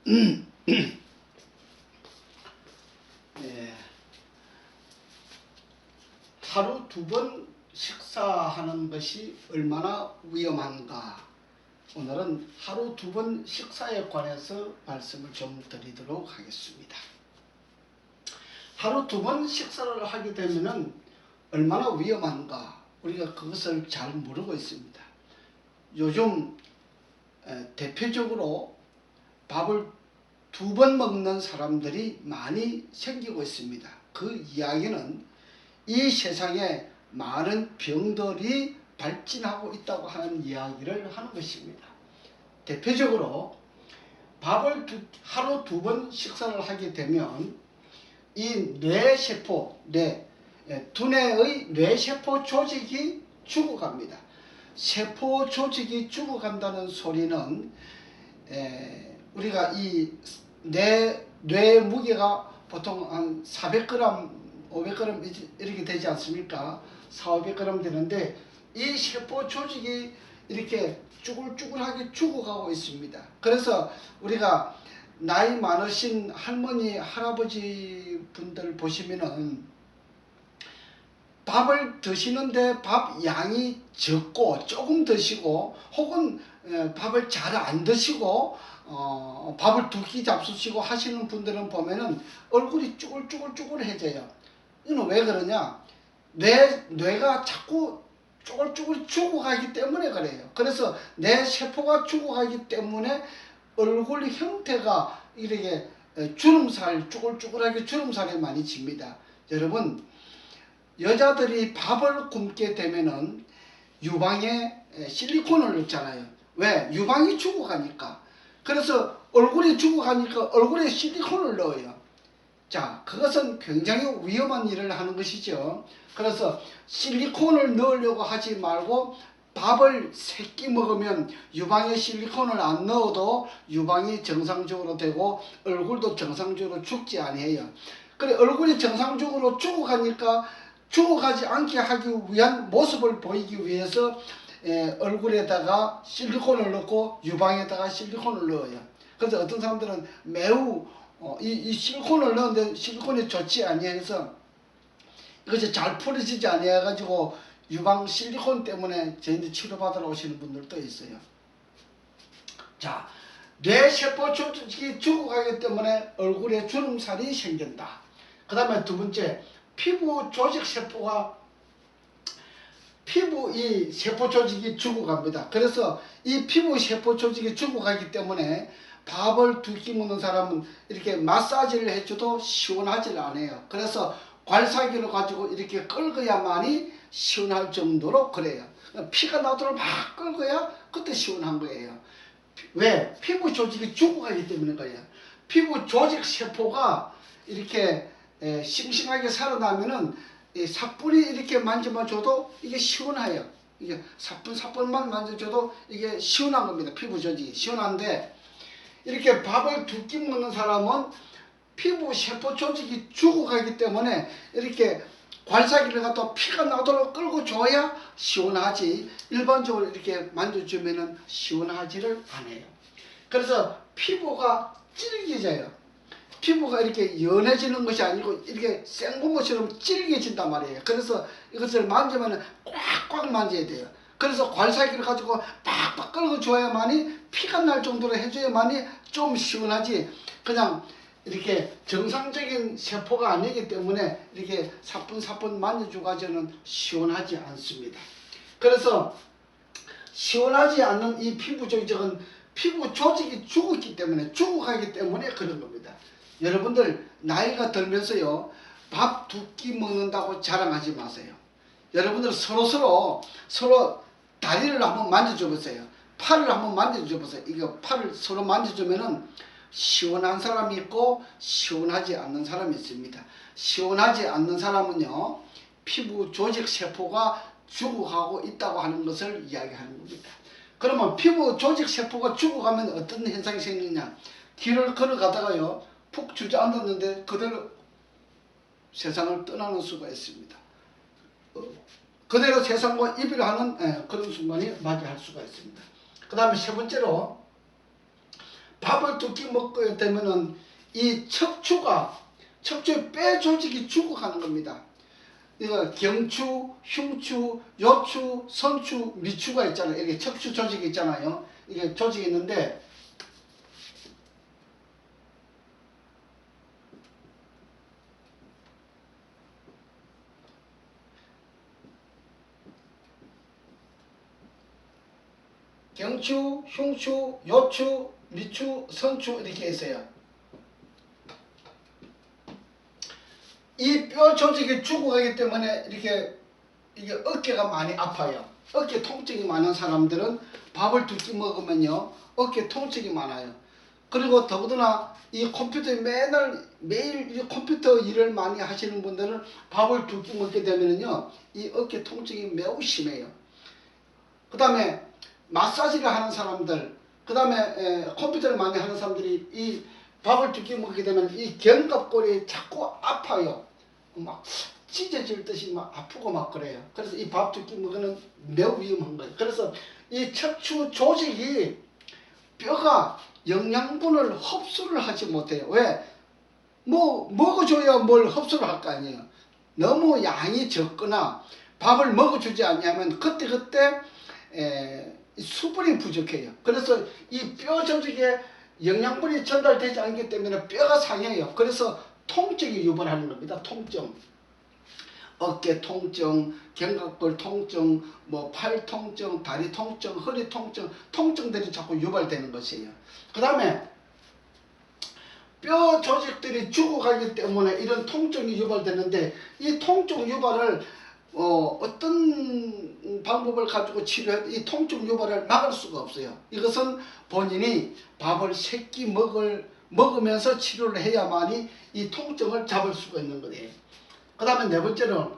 예, 하루 2번 식사하는 것이 얼마나 위험한가. 오늘은 하루 2번 식사에 관해서 말씀을 좀 드리도록 하겠습니다. 하루 2번 식사를 하게 되면 얼마나 위험한가, 우리가 그것을 잘 모르고 있습니다. 요즘 대표적으로 밥을 2번 먹는 사람들이 많이 생기고 있습니다. 그 이야기는 이 세상에 많은 병들이 발진하고 있다고 하는 이야기를 하는 것입니다. 대표적으로 밥을 하루 2번 식사를 하게 되면 이 뇌세포, 두뇌의 뇌세포 조직이 죽어갑니다. 세포 조직이 죽어간다는 소리는 우리가 이 뇌 무게가 보통 한 400g, 500g 이렇게 되지 않습니까? 400~500g 되는데 이 세포 조직이 이렇게 쭈글쭈글하게 죽어가고 있습니다. 그래서 우리가 나이 많으신 할머니, 할아버지 분들 보시면은 밥을 드시는데 밥 양이 적고 조금 드시고, 혹은 밥을 잘 안 드시고 밥을 2끼 잡수시고 하시는 분들은 보면은 얼굴이 쭈글쭈글해져요. 이건 왜 그러냐? 뇌가 자꾸 쭈글쭈글 죽어가기 때문에 그래요. 그래서 내 세포가 죽어가기 때문에 얼굴 형태가 이렇게 주름살, 쭈글쭈글하게 주름살이 많이 칩니다. 여러분, 여자들이 밥을 굶게 되면은 유방에 실리콘을 넣잖아요. 왜? 유방이 죽어가니까. 그래서 얼굴이 죽어가니까 얼굴에 실리콘을 넣어요. 자, 그것은 굉장히 위험한 일을 하는 것이죠. 그래서 실리콘을 넣으려고 하지 말고 밥을 3끼 먹으면 유방에 실리콘을 안 넣어도 유방이 정상적으로 되고 얼굴도 정상적으로 죽지 아니해요. 그래, 얼굴이 정상적으로 죽어가니까 죽어가지 않게 하기 위한 모습을 보이기 위해서 얼굴에다가 실리콘을 넣고 유방에다가 실리콘을 넣어요. 그래서 어떤 사람들은 매우 이 실리콘을 넣었는데 실리콘이 좋지 아니해서 이것이 잘 풀어지지 아니해가지고 유방 실리콘 때문에 저희들 치료받으러 오시는 분들도 있어요. 자, 뇌세포 조직이 죽어가기 때문에 얼굴에 주름살이 생긴다. 그 다음에 2번째, 피부 조직 세포가 이 세포 조직이 죽어갑니다. 그래서 이 피부 세포 조직이 죽어가기 때문에 밥을 2끼 먹는 사람은 이렇게 마사지를 해줘도 시원하지 않아요. 그래서 괄사기를 가지고 이렇게 긁어야만이 시원할 정도로 그래요. 피가 나도록 막 긁어야 그때 시원한 거예요. 왜? 피부 조직이 죽어가기 때문에 그래요. 피부 조직 세포가 이렇게 싱싱하게 살아나면은 사뿐히 이렇게 만져만 줘도 이게 시원해요. 이게 사뿐만 만져줘도 이게 시원한 겁니다. 피부 조직이 시원한데, 이렇게 밥을 2끼 먹는 사람은 피부 세포 조직이 죽어가기 때문에 이렇게 괄사기를 갖다 피가 나도록 끌고 줘야 시원하지, 일반적으로 이렇게 만져주면은 시원하지를 않아요. 그래서 피부가 질겨져요. 피부가 이렇게 연해지는 것이 아니고 이렇게 생고무처럼 질겨진단 말이에요. 그래서 이것을 만지면 꽉꽉 만져야 돼요. 그래서 괄사기를 가지고 팍팍 끌고 줘야만이 피가 날 정도로 해줘야만이 좀 시원하지, 그냥 이렇게 정상적인 세포가 아니기 때문에 이렇게 사뿐사뿐 만져줘가지고는 시원하지 않습니다. 그래서 시원하지 않는 이 피부 조직은 피부 조직이 죽어가기 때문에 그런 겁니다. 여러분들 나이가 들면서요, 밥 2끼 먹는다고 자랑하지 마세요. 여러분들 서로 다리를 한번 만져줘 보세요. 팔을 한번 만져줘 보세요. 이거 팔을 서로 만져주면은 시원한 사람이 있고 시원하지 않는 사람이 있습니다. 시원하지 않는 사람은요, 피부 조직 세포가 죽어가고 있다고 하는 것을 이야기하는 겁니다. 그러면 피부 조직 세포가 죽어가면 어떤 현상이 생기느냐? 길을 걸어가다가요, 푹 주저앉았는데 그대로 세상을 떠나는 수가 있습니다. 그대로 세상과 이별하는 그런 순간이 맞이할 수가 있습니다. 그 다음에 3번째로, 밥을 두 끼 먹게 되면은 이 척추의 뼈 조직이 죽어가는 겁니다. 이거 경추, 흉추, 요추, 선추, 미추가 있잖아요. 이게 척추 조직이 있잖아요. 이게 조직이 있는데 경추, 흉추, 요추, 미추, 선추 이렇게 있어요. 이 뼈 조직이 죽어가기 때문에 이게 어깨가 많이 아파요. 어깨 통증이 많은 사람들은 밥을 두 끼 먹으면요 어깨 통증이 많아요. 그리고 더구나 이 컴퓨터에 매일 이 컴퓨터 일을 많이 하시는 분들은 밥을 두 끼 먹게 되면요 이 어깨 통증이 매우 심해요. 그 다음에 마사지를 하는 사람들, 그 다음에 컴퓨터를 많이 하는 사람들이 이 밥을 두 끼 먹게 되면 이 견갑골이 자꾸 아파요. 막 찢어질 듯이 막 아프고 막 그래요. 그래서 이 밥 두 끼 먹으면 매우 위험한 거예요. 그래서 이 척추 조직이 뼈가 영양분을 흡수를 하지 못해요. 왜? 뭐 먹어줘야 뭘 흡수를 할 거 아니에요. 너무 양이 적거나 밥을 먹어주지 않냐면 그때 수분이 부족해요. 그래서 이 뼈 조직에 영양분이 전달되지 않기 때문에 뼈가 상해요. 그래서 통증이 유발하는 겁니다. 통증. 어깨 통증, 견갑골 통증, 뭐 팔 통증, 다리 통증, 허리 통증, 통증들이 자꾸 유발되는 것이에요. 그 다음에 뼈 조직들이 죽어가기 때문에 이런 통증이 유발되는데 이 통증 유발을 어떤 방법을 가지고 치료해 이 통증 유발을 막을 수가 없어요. 이것은 본인이 밥을 3끼 먹으면서 치료를 해야만이 이 통증을 잡을 수가 있는 거예요. 그 다음에 네 번째는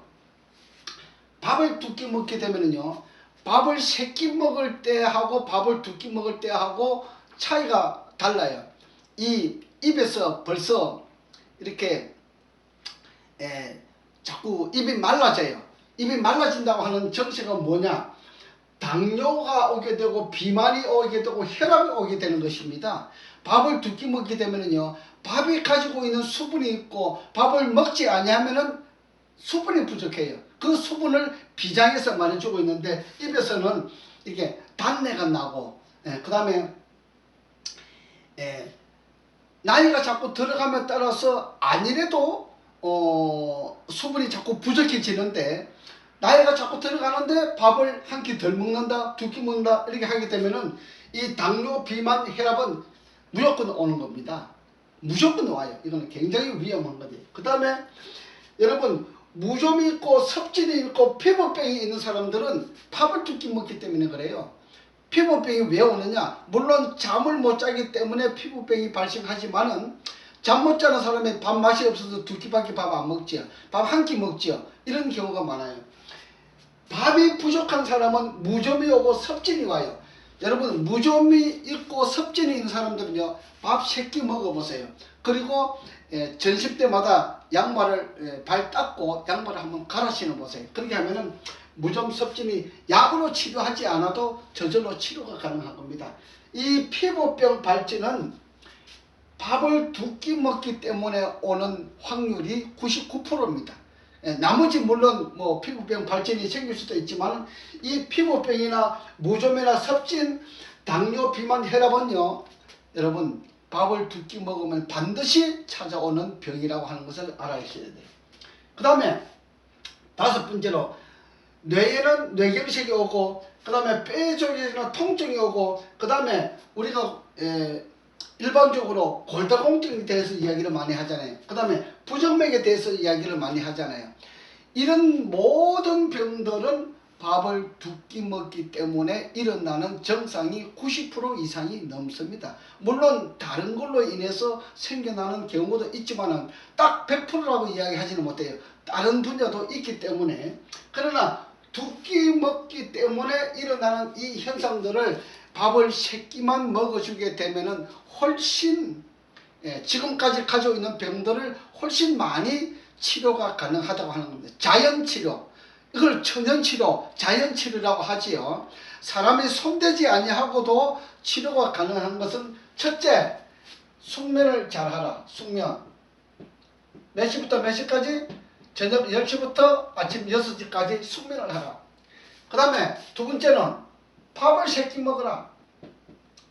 밥을 두 끼 먹게 되면요 밥을 3끼 먹을 때하고 밥을 두 끼 먹을 때하고 차이가 달라요. 이 입에서 벌써 이렇게 자꾸 입이 말라져요. 입이 말라진다고 하는 정체가 뭐냐? 당뇨가 오게 되고 비만이 오게 되고 혈압이 오게 되는 것입니다. 밥을 두 끼 먹게 되면요 밥이 가지고 있는 수분이 있고 밥을 먹지 아니하면은 수분이 부족해요. 그 수분을 비장에서 많이 주고 있는데 입에서는 이게 단내가 나고 그 다음에 나이가 자꾸 들어가면 따라서 아니래도 수분이 자꾸 부족해지는데 나이가 자꾸 들어가는데 밥을 한 끼 덜 먹는다, 두 끼 먹는다 이렇게 하게 되면은 이 당뇨, 비만, 혈압은 무조건 오는 겁니다. 무조건 와요. 이거는 굉장히 위험한 거죠. 그 다음에 여러분 무좀이 있고 섭진이 있고 피부병이 있는 사람들은 밥을 두 끼 먹기 때문에 그래요. 피부병이 왜 오느냐? 물론 잠을 못 자기 때문에 피부병이 발생하지만은 잠 못 자는 사람이 밥맛이 없어서 두 끼밖에 밥 안 먹지요. 밥 한 끼 먹지요. 이런 경우가 많아요. 밥이 부족한 사람은 무좀이 오고 섭진이 와요. 여러분 무좀이 있고 섭진이 있는 사람들은요 밥 3끼 먹어보세요. 그리고 전십 때마다 양말을 발 닦고 양말을 한번 갈아 신어보세요. 그렇게 하면은 무좀 섭진이 약으로 치료하지 않아도 저절로 치료가 가능한 겁니다. 이 피부병 발진은 밥을 두 끼 먹기 때문에 오는 확률이 99%입니다. 나머지 물론 뭐 피부병 발진이 생길 수도 있지만 이 피부병이나 무좀이나 섭진, 당뇨, 비만, 혈압은요 여러분 밥을 두 끼 먹으면 반드시 찾아오는 병이라고 하는 것을 알아주셔야 돼요. 그 다음에 다섯 번째로 뇌에는 뇌경색이 오고 그 다음에 뼈 조직에는 통증이 오고 그 다음에 우리가 일반적으로 골다공증에 대해서 이야기를 많이 하잖아요. 그 다음에 부정맥에 대해서 이야기를 많이 하잖아요. 이런 모든 병들은 밥을 두 끼 먹기 때문에 일어나는 증상이 90% 이상이 넘습니다. 물론 다른 걸로 인해서 생겨나는 경우도 있지만 딱 100%라고 이야기하지는 못해요. 다른 분야도 있기 때문에. 그러나 두 끼 먹기 때문에 일어나는 이 현상들을 밥을 3끼만 먹어주게 되면은 훨씬 지금까지 가지고 있는 병들을 훨씬 많이 치료가 가능하다고 하는 겁니다. 자연치료. 이걸 천연치료, 자연치료라고 하지요. 사람이 손대지 아니하고도 치료가 가능한 것은 첫째, 숙면을 잘하라. 숙면. 몇 시부터 몇 시까지? 저녁 10시부터 아침 6시까지 숙면을 하라. 그 다음에 두 번째는 밥을 3끼 먹어라.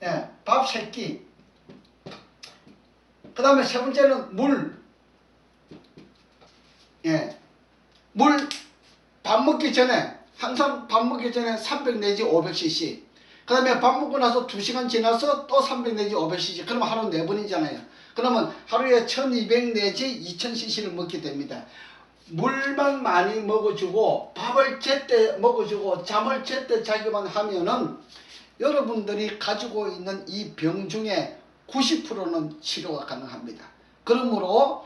예, 밥 3끼. 그 다음에 세 번째는 물. 예, 물 밥 먹기 전에 항상 밥 먹기 전에 300 내지 500cc. 그 다음에 밥 먹고 나서 2시간 지나서 또 300 내지 500cc. 그러면 하루 4번이잖아요. 그러면 하루에 1200 내지 2000cc를 먹게 됩니다. 물만 많이 먹어주고 밥을 제때 먹어주고 잠을 제때 자기만 하면은 여러분들이 가지고 있는 이 병 중에 90%는 치료가 가능합니다. 그러므로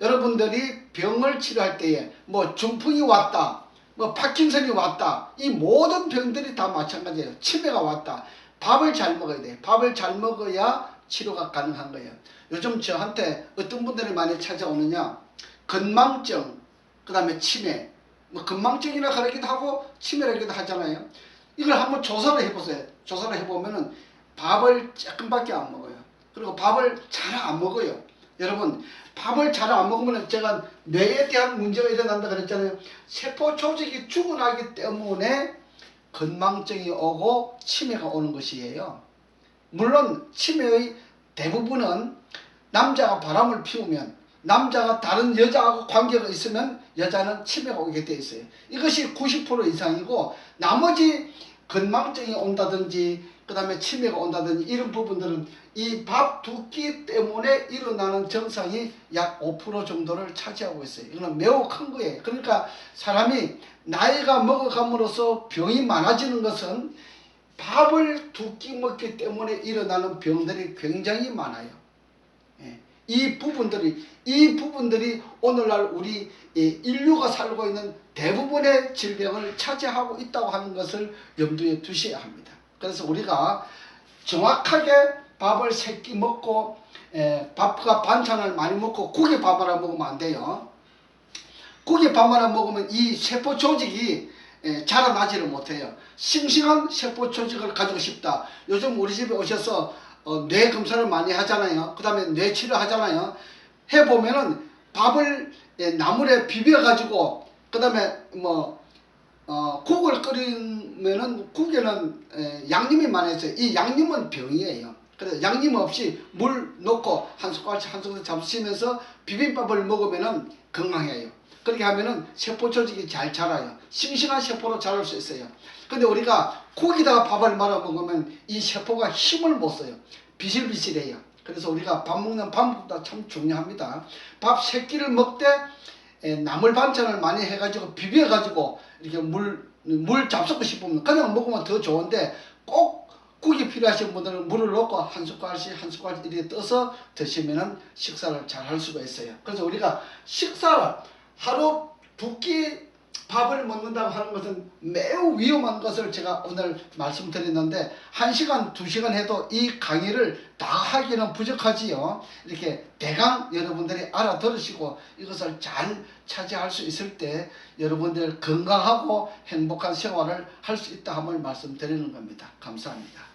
여러분들이 병을 치료할 때에 뭐 중풍이 왔다, 뭐 파킨슨이 왔다, 이 모든 병들이 다 마찬가지예요. 치매가 왔다. 밥을 잘 먹어야 돼요. 밥을 잘 먹어야 치료가 가능한 거예요. 요즘 저한테 어떤 분들이 많이 찾아오느냐, 건망증, 그 다음에 치매, 뭐 건망증이라 하기도 하고 치매라기도 하잖아요. 이걸 한번 조사를 해보세요. 조사를 해보면은 밥을 조금밖에 안 먹어요. 그리고 밥을 잘 안 먹어요. 여러분, 밥을 잘 안 먹으면 제가 뇌에 대한 문제가 일어난다 그랬잖아요. 세포 조직이 죽어나기 때문에 건망증이 오고 치매가 오는 것이에요. 물론 치매의 대부분은 남자가 바람을 피우면, 남자가 다른 여자하고 관계가 있으면 여자는 치매가 오게 돼 있어요. 이것이 90% 이상이고, 나머지 건망증이 온다든지 그 다음에 치매가 온다든지 이런 부분들은 이 밥 두 끼 때문에 일어나는 증상이 약 5% 정도를 차지하고 있어요. 이거는 매우 큰 거예요. 그러니까 사람이 나이가 먹어감으로써 병이 많아지는 것은 밥을 두 끼 먹기 때문에 일어나는 병들이 굉장히 많아요. 이 부분들이 오늘날 우리 인류가 살고 있는 대부분의 질병을 차지하고 있다고 하는 것을 염두에 두셔야 합니다. 그래서 우리가 정확하게 밥을 3끼 먹고 밥과 반찬을 많이 먹고 국에 밥 하나 먹으면 안 돼요. 국에 밥 하나 먹으면 이 세포 조직이 자라나지를 못해요. 싱싱한 세포 조직을 가지고 싶다. 요즘 우리 집에 오셔서 뇌 검사를 많이 하잖아요. 그 다음에 뇌 치료 하잖아요. 해보면은 밥을 나물에 비벼가지고 그 다음에 국을 끓이면은 국에는 양념이 많이 있어요. 이 양념은 병이에요. 그래서 양념 없이 물 넣고 한 숟갈씩 한 숟갈씩 잡수시면서 비빔밥을 먹으면은 건강해요. 그렇게 하면은 세포 조직이 잘 자라요. 싱싱한 세포로 자랄 수 있어요. 근데 우리가 국에다가 밥을 말아 먹으면 이 세포가 힘을 못 써요. 비실비실해요. 그래서 우리가 밥 먹는 방법도 참 중요합니다. 밥 3끼를 먹되 나물 반찬을 많이 해가지고 비벼가지고 이렇게 물 잡수고 싶으면 그냥 먹으면 더 좋은데, 꼭 국이 필요하신 분들은 물을 넣고 한 숟갈씩 이렇게 떠서 드시면은 식사를 잘 할 수가 있어요. 그래서 우리가 식사를 하루 2끼 밥을 먹는다고 하는 것은 매우 위험한 것을 제가 오늘 말씀드렸는데, 1시간 2시간 해도 이 강의를 다 하기는 부족하지요. 이렇게 대강 여러분들이 알아들으시고 이것을 잘 차지할 수 있을 때 여러분들 건강하고 행복한 생활을 할 수 있다 함을 말씀드리는 겁니다. 감사합니다.